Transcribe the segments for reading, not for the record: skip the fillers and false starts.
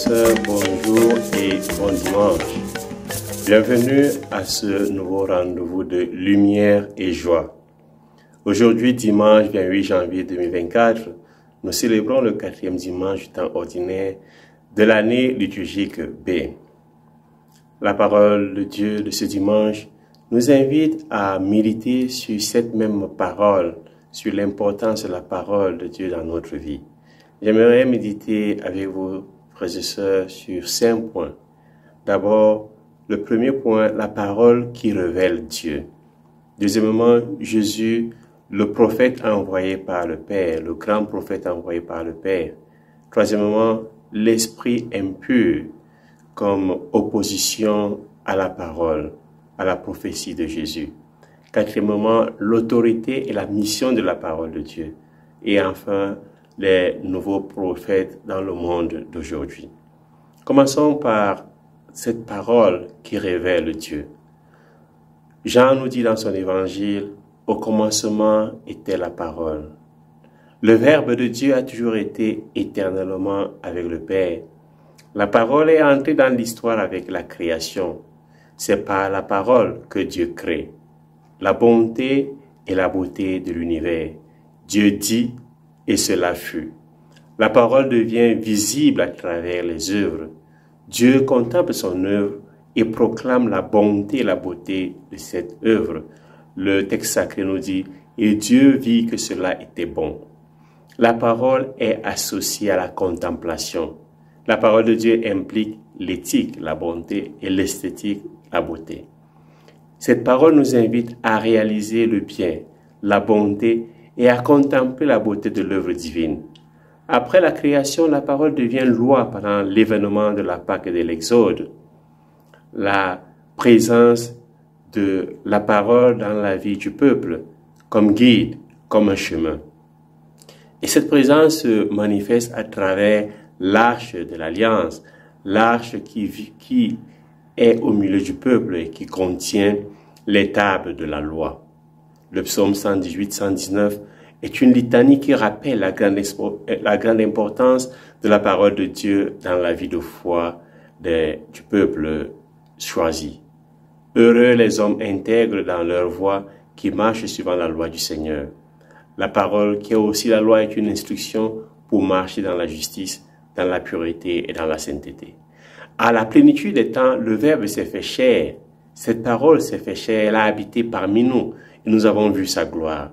sœurs, bonjour et bon dimanche. Bienvenue à ce nouveau rendez-vous de lumière et joie. Aujourd'hui, dimanche 28 janvier 2024, nous célébrons le 4e dimanche du temps ordinaire de l'année liturgique B. La parole de Dieu de ce dimanche nous invite à méditer sur cette même parole, sur l'importance de la parole de Dieu dans notre vie. J'aimerais méditer avec vous, frères et sœurs, sur 5 points. D'abord, le premier point, la parole qui révèle Dieu. Deuxièmement, Jésus, le prophète envoyé par le Père, le grand prophète envoyé par le Père. Troisièmement, l'esprit impur comme opposition à la parole, à la prophétie de Jésus. Quatrièmement, l'autorité et la mission de la parole de Dieu. Et enfin, les nouveaux prophètes dans le monde d'aujourd'hui. Commençons par cette parole qui révèle Dieu. Jean nous dit dans son évangile, « Au commencement était la parole ». Le Verbe de Dieu a toujours été éternellement avec le Père. La parole est entrée dans l'histoire avec la création. C'est par la parole que Dieu crée. La bonté et la beauté de l'univers. Dieu dit et cela fut. La parole devient visible à travers les œuvres. Dieu contemple son œuvre et proclame la bonté et la beauté de cette œuvre. Le texte sacré nous dit « Et Dieu vit que cela était bon ». La parole est associée à la contemplation. La parole de Dieu implique l'éthique, la bonté, et l'esthétique, la beauté. Cette parole nous invite à réaliser le bien, la bonté et à contempler la beauté de l'œuvre divine. Après la création, la parole devient loi pendant l'événement de la Pâque et de l'Exode. La présence de la parole dans la vie du peuple comme guide, comme un chemin. Et cette présence se manifeste à travers l'arche de l'Alliance, l'arche qui est au milieu du peuple et qui contient les tables de la loi. Le psaume 118-119 est une litanie qui rappelle la grande importance de la parole de Dieu dans la vie de foi du peuple choisi. Heureux les hommes intègres dans leur voie qui marchent suivant la loi du Seigneur. La parole qui est aussi la loi est une instruction pour marcher dans la justice, dans la pureté et dans la sainteté. À la plénitude des temps, le Verbe s'est fait chair. Cette parole s'est fait chair, elle a habité parmi nous et nous avons vu sa gloire.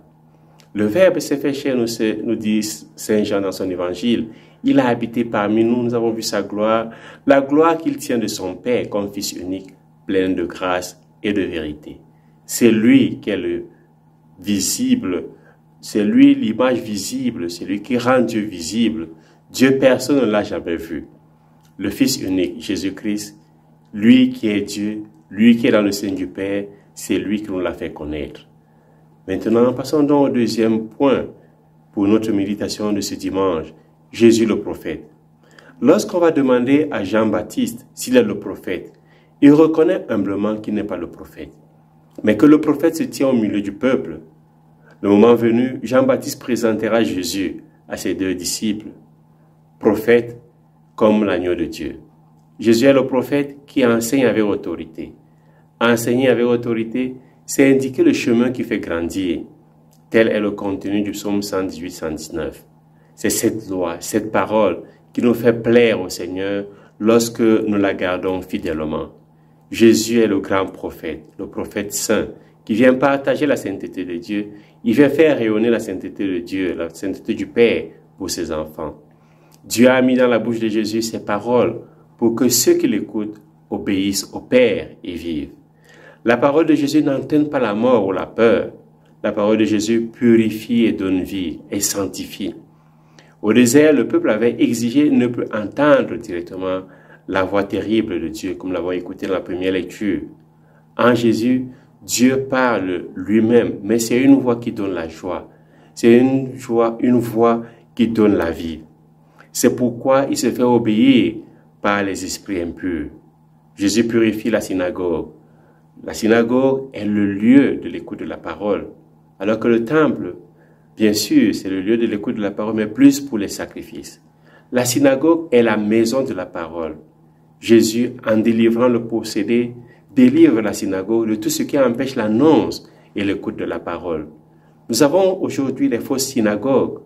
Le Verbe s'est fait chair, nous dit Saint Jean dans son évangile. Il a habité parmi nous, nous avons vu sa gloire, la gloire qu'il tient de son Père comme Fils unique, plein de grâce et de vérité. C'est lui qui est le visible, c'est lui l'image visible, c'est lui qui rend Dieu visible. Dieu, personne ne l'a jamais vu. Le Fils unique, Jésus-Christ, lui qui est Dieu, lui qui est dans le sein du Père, c'est lui qui nous l'a fait connaître. Maintenant, passons donc au deuxième point pour notre méditation de ce dimanche, Jésus le prophète. Lorsqu'on va demander à Jean-Baptiste s'il est le prophète, il reconnaît humblement qu'il n'est pas le prophète, mais que le prophète se tient au milieu du peuple. Le moment venu, Jean-Baptiste présentera Jésus à ses 2 disciples, prophète comme l'agneau de Dieu. Jésus est le prophète qui enseigne avec autorité. Enseigner avec autorité, c'est indiquer le chemin qui fait grandir. Tel est le contenu du psaume 118-119. C'est cette loi, cette parole qui nous fait plaire au Seigneur lorsque nous la gardons fidèlement. Jésus est le grand prophète, le prophète saint, qui vient partager la sainteté de Dieu. Il vient faire rayonner la sainteté de Dieu, la sainteté du Père pour ses enfants. Dieu a mis dans la bouche de Jésus ses paroles pour que ceux qui l'écoutent obéissent au Père et vivent. La parole de Jésus n'entraîne pas la mort ou la peur. La parole de Jésus purifie et donne vie et sanctifie. Au désert, le peuple avait exigé ne plus entendre directement la voix terrible de Dieu, comme l'avons écouté dans la première lecture. En Jésus, Dieu parle lui-même, mais c'est une voix qui donne la joie. C'est une voix qui donne la vie. C'est pourquoi il se fait obéir par les esprits impurs. Jésus purifie la synagogue. La synagogue est le lieu de l'écoute de la parole, alors que le temple, bien sûr, c'est le lieu de l'écoute de la parole, mais plus pour les sacrifices. La synagogue est la maison de la parole. Jésus, en délivrant le possédé, délivre la synagogue de tout ce qui empêche l'annonce et l'écoute de la parole. Nous avons aujourd'hui les fausses synagogues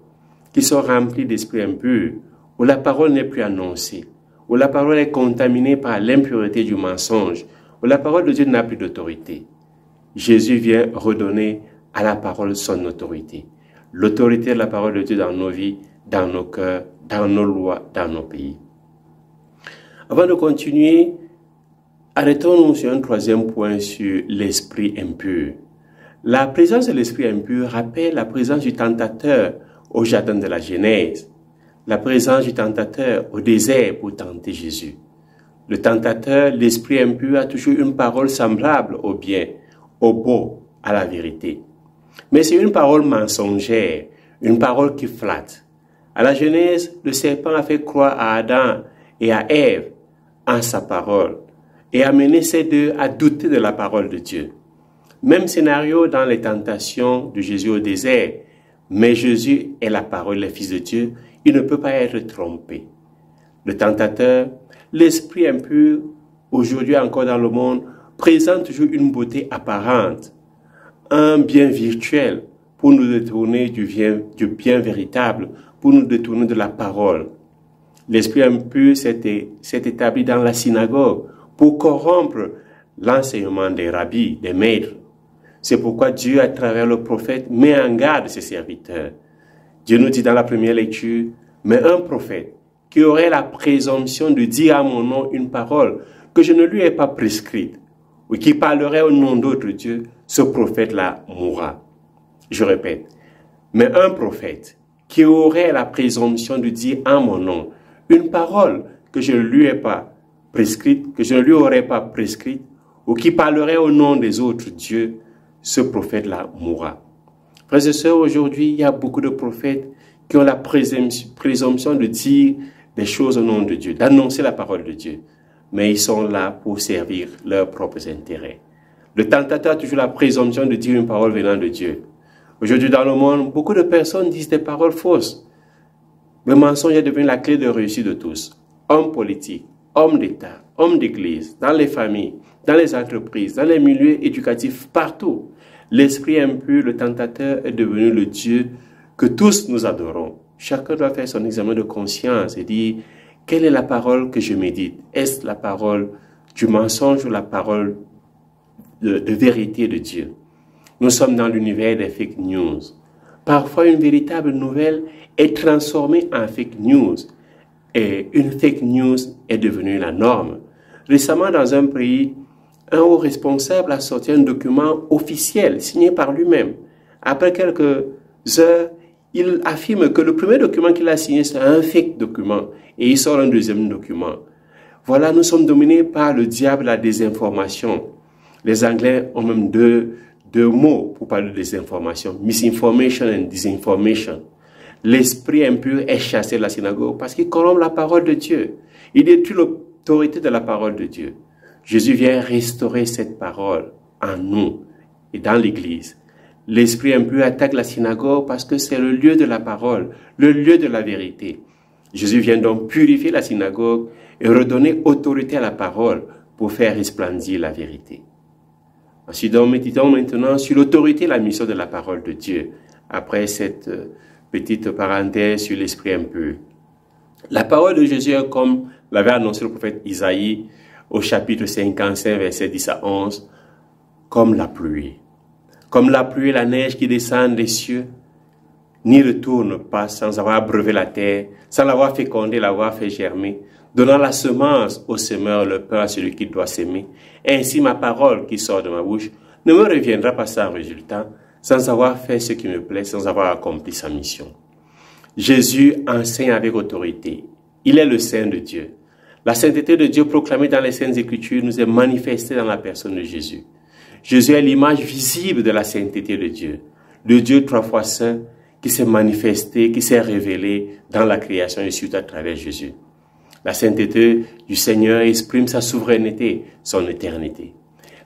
qui sont remplies d'esprits impurs, où la parole n'est plus annoncée, où la parole est contaminée par l'impureté du mensonge, où la parole de Dieu n'a plus d'autorité. Jésus vient redonner à la parole son autorité. L'autorité de la parole de Dieu dans nos vies, dans nos cœurs, dans nos lois, dans nos pays. Avant de continuer, arrêtons-nous sur un troisième point sur l'esprit impur. La présence de l'esprit impur rappelle la présence du tentateur au jardin de la Genèse, la présence du tentateur au désert pour tenter Jésus. Le tentateur, l'esprit impur, a toujours une parole semblable au bien, au beau, à la vérité. Mais c'est une parole mensongère, une parole qui flatte. À la Genèse, le serpent a fait croire à Adam et à Ève en sa parole et a mené ces deux à douter de la parole de Dieu. Même scénario dans les tentations de Jésus au désert, mais Jésus est la parole, le Fils de Dieu, il ne peut pas être trompé. Le tentateur, l'esprit impur, aujourd'hui encore dans le monde, présente toujours une beauté apparente, un bien virtuel pour nous détourner du bien véritable, pour nous détourner de la parole. L'esprit impur s'est établi dans la synagogue pour corrompre l'enseignement des rabbis, des maîtres. C'est pourquoi Dieu, à travers le prophète, met en garde ses serviteurs. Dieu nous dit dans la première lecture, « Mais un prophète qui aurait la présomption de dire à mon nom une parole que je ne lui ai pas prescrite, ou qui parlerait au nom d'autre Dieu, ce prophète-là mourra. » Je répète, « Mais un prophète qui aurait la présomption de dire en mon nom une parole que je ne lui ai pas prescrite, que je ne lui aurais pas prescrite, ou qui parlerait au nom des autres dieux, ce prophète-là mourra. » Frères et sœurs, aujourd'hui, il y a beaucoup de prophètes qui ont la présomption de dire des choses au nom de Dieu, d'annoncer la parole de Dieu. Mais ils sont là pour servir leurs propres intérêts. Le tentateur a toujours la présomption de dire une parole venant de Dieu. Aujourd'hui, dans le monde, beaucoup de personnes disent des paroles fausses. Le mensonge est devenu la clé de réussite de tous. Hommes politiques, hommes d'État, hommes d'église, dans les familles, dans les entreprises, dans les milieux éducatifs, partout. L'esprit impur, le tentateur, est devenu le Dieu que tous nous adorons. Chacun doit faire son examen de conscience et dire, quelle est la parole que je médite? Est-ce la parole du mensonge ou la parole de vérité de Dieu? Nous sommes dans l'univers des fake news. Parfois, une véritable nouvelle est transformée en fake news. Et une fake news est devenue la norme. Récemment, dans un pays, un haut responsable a sorti un document officiel signé par lui-même. Après quelques heures, il affirme que le premier document qu'il a signé, c'est un fake document. Et il sort un deuxième document. Voilà, nous sommes dominés par le diable, la désinformation. Les Anglais ont même deux mots pour parler de désinformation. Misinformation and disinformation. L'esprit impur est chassé de la synagogue parce qu'il corrompt la parole de Dieu. Il détruit l'autorité de la parole de Dieu. Jésus vient restaurer cette parole en nous et dans l'Église. L'esprit impur attaque la synagogue parce que c'est le lieu de la parole, le lieu de la vérité. Jésus vient donc purifier la synagogue et redonner autorité à la parole pour faire resplendir la vérité. Ensuite, méditons maintenant sur l'autorité et la mission de la parole de Dieu, après cette petite parenthèse sur l'esprit impur. La parole de Jésus est comme l'avait annoncé le prophète Isaïe au chapitre 55, versets 10 à 11, comme la pluie. Comme la pluie et la neige qui descendent des cieux, n'y retourne pas sans avoir abreuvé la terre, sans l'avoir fécondée, l'avoir fait germer, donnant la semence au semeur, le pain à celui qui doit s'aimer. Ainsi ma parole qui sort de ma bouche ne me reviendra pas sans résultat, sans avoir fait ce qui me plaît, sans avoir accompli sa mission. Jésus enseigne avec autorité. Il est le Saint de Dieu. La sainteté de Dieu proclamée dans les Saintes Écritures nous est manifestée dans la personne de Jésus. Jésus est l'image visible de la sainteté de Dieu. Le Dieu trois fois saint qui s'est manifesté, qui s'est révélé dans la création et surtout à travers Jésus. La sainteté du Seigneur exprime sa souveraineté, son éternité.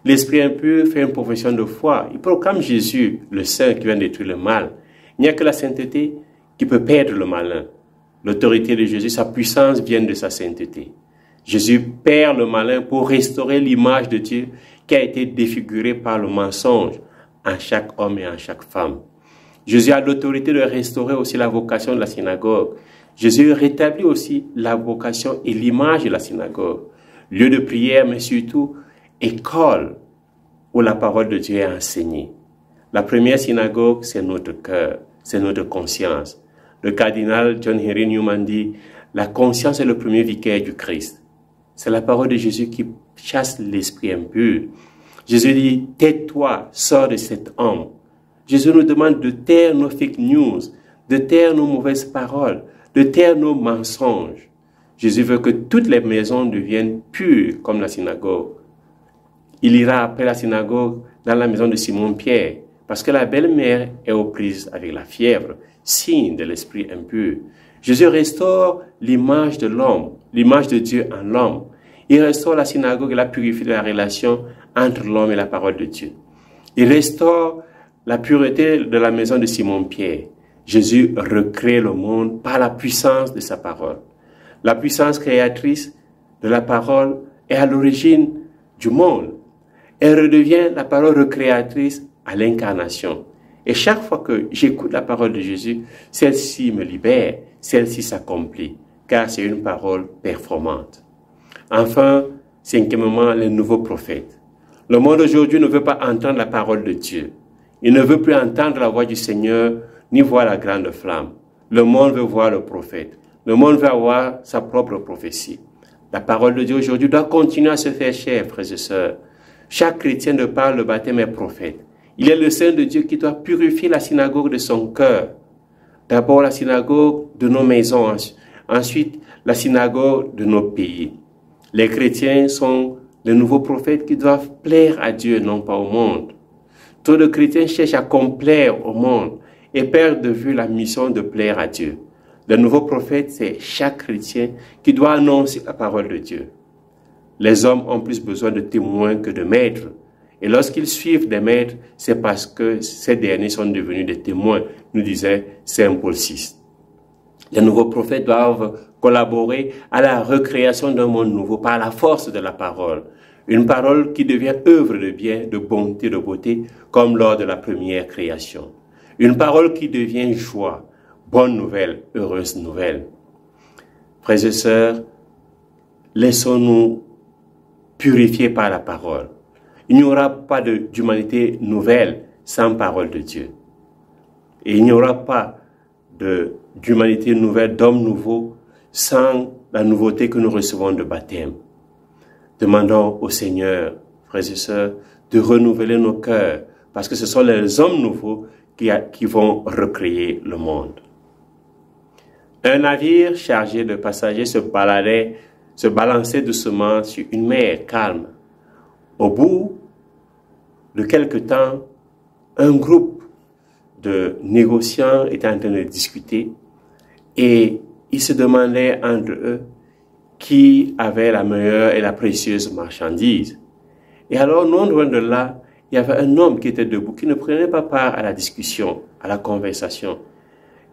L'esprit impur fait une profession de foi. Il proclame Jésus, le Saint qui vient détruire le mal. Il n'y a que la sainteté qui peut perdre le malin. L'autorité de Jésus, sa puissance vient de sa sainteté. Jésus perd le malin pour restaurer l'image de Dieu qui a été défigurée par le mensonge en chaque homme et en chaque femme. Jésus a l'autorité de restaurer aussi la vocation de la synagogue. Jésus rétablit aussi la vocation et l'image de la synagogue, lieu de prière, mais surtout école où la parole de Dieu est enseignée. La première synagogue, c'est notre cœur, c'est notre conscience. Le cardinal John Henry Newman dit, la conscience est le premier vicaire du Christ. C'est la parole de Jésus qui chasse l'esprit impur. Jésus dit, tais-toi, sors de cet homme. Jésus nous demande de taire nos fake news, de taire nos mauvaises paroles, de taire nos mensonges. Jésus veut que toutes les maisons deviennent pures comme la synagogue. Il ira après la synagogue dans la maison de Simon-Pierre, parce que la belle-mère est aux prises avec la fièvre, signe de l'esprit impur. Jésus restaure l'image de l'homme, l'image de Dieu en l'homme. Il restaure la synagogue et la purifie de la relation entre l'homme et la parole de Dieu. Il restaure la pureté de la maison de Simon-Pierre. Jésus recrée le monde par la puissance de sa parole. La puissance créatrice de la parole est à l'origine du monde. Elle redevient la parole recréatrice à l'incarnation. Et chaque fois que j'écoute la parole de Jésus, celle-ci me libère, celle-ci s'accomplit, car c'est une parole performante. Enfin, cinquièmement, les nouveaux prophètes. Le monde aujourd'hui ne veut pas entendre la parole de Dieu. Il ne veut plus entendre la voix du Seigneur, ni voir la grande flamme. Le monde veut voir le prophète. Le monde veut avoir sa propre prophétie. La parole de Dieu aujourd'hui doit continuer à se faire chair, frères et sœurs. Chaque chrétien de par le baptême est prophète. Il est le Saint de Dieu qui doit purifier la synagogue de son cœur. D'abord la synagogue de nos maisons, ensuite la synagogue de nos pays. Les chrétiens sont les nouveaux prophètes qui doivent plaire à Dieu, non pas au monde. Trop de chrétiens cherchent à complaire au monde et perdent de vue la mission de plaire à Dieu. Le nouveau prophète, c'est chaque chrétien qui doit annoncer la parole de Dieu. Les hommes ont plus besoin de témoins que de maîtres. Et lorsqu'ils suivent des maîtres, c'est parce que ces derniers sont devenus des témoins, nous disait Saint Paul VI. Les nouveaux prophètes doivent collaborer à la recréation d'un monde nouveau par la force de la parole. Une parole qui devient œuvre de bien, de bonté, de beauté, comme lors de la première création. Une parole qui devient joie, bonne nouvelle, heureuse nouvelle. Frères et sœurs, laissons-nous purifier par la parole. Il n'y aura pas d'humanité nouvelle sans parole de Dieu. Et il n'y aura pas d'humanité nouvelle, d'hommes nouveaux, sans la nouveauté que nous recevons de baptême. Demandons au Seigneur, frères et sœurs, de renouveler nos cœurs, parce que ce sont les hommes nouveaux qui vont recréer le monde. Un navire chargé de passagers se balançait doucement sur une mer calme. Au bout de quelque temps, un groupe de négociants était en train de discuter et ils se demandaient entre eux qui avait la meilleure et la précieuse marchandise. Et alors, non loin de là, il y avait un homme qui était debout, qui ne prenait pas part à la discussion, à la conversation.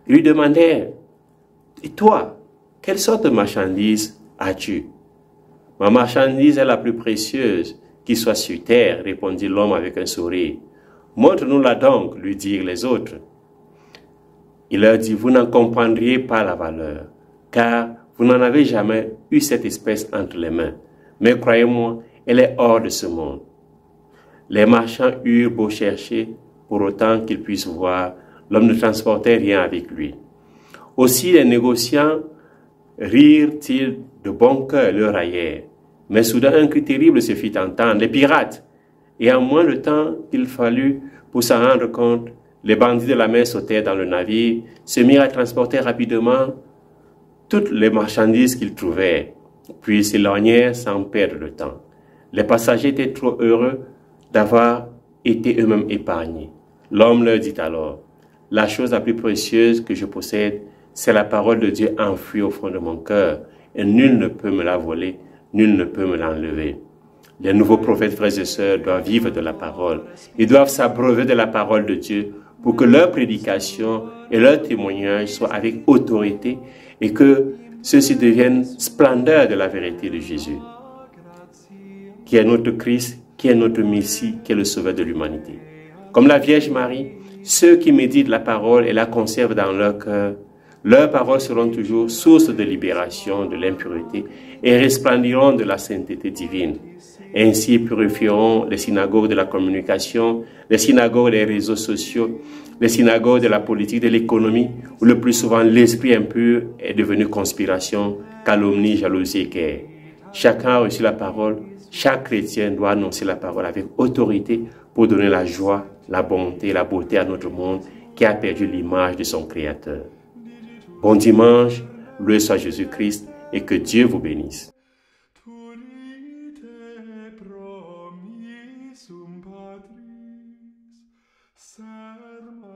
Il lui demandait, « Et toi, quelle sorte de marchandise as-tu » ?« Ma marchandise est la plus précieuse qui soit sur terre, répondit l'homme avec un sourire. Montre-nous-la donc, lui dirent les autres. Il leur dit, vous n'en comprendriez pas la valeur, car vous n'en avez jamais eu cette espèce entre les mains. Mais croyez-moi, elle est hors de ce monde. Les marchands eurent beau chercher, pour autant qu'ils puissent voir, l'homme ne transportait rien avec lui. Aussi les négociants rirent-ils de bon cœur leur raillèrent. Mais soudain un cri terrible se fit entendre, les pirates. Et en moins de temps qu'il fallut pour s'en rendre compte, les bandits de la mer sautèrent dans le navire, se mirent à transporter rapidement toutes les marchandises qu'ils trouvèrent, puis s'éloignèrent sans perdre de temps. Les passagers étaient trop heureux d'avoir été eux-mêmes épargnés. L'homme leur dit alors, « La chose la plus précieuse que je possède, c'est la parole de Dieu enfouie au fond de mon cœur, et nul ne peut me la voler, nul ne peut me l'enlever. » Les nouveaux prophètes, frères et sœurs, doivent vivre de la parole. Ils doivent s'abreuver de la parole de Dieu pour que leur prédication et leur témoignage soient avec autorité et que ceux-ci deviennent splendeur de la vérité de Jésus, qui est notre Christ, qui est notre Messie, qui est le Sauveur de l'humanité. Comme la Vierge Marie, ceux qui méditent la parole et la conservent dans leur cœur, leurs paroles seront toujours source de libération de l'impureté et resplendiront de la sainteté divine. Ainsi purifieront les synagogues de la communication, les synagogues des réseaux sociaux, les synagogues de la politique, de l'économie, où le plus souvent l'esprit impur est devenu conspiration, calomnie, jalousie et guerre. Chacun a reçu la parole, chaque chrétien doit annoncer la parole avec autorité pour donner la joie, la bonté, la beauté à notre monde qui a perdu l'image de son Créateur. Bon dimanche, loué soit Jésus-Christ et que Dieu vous bénisse. Serma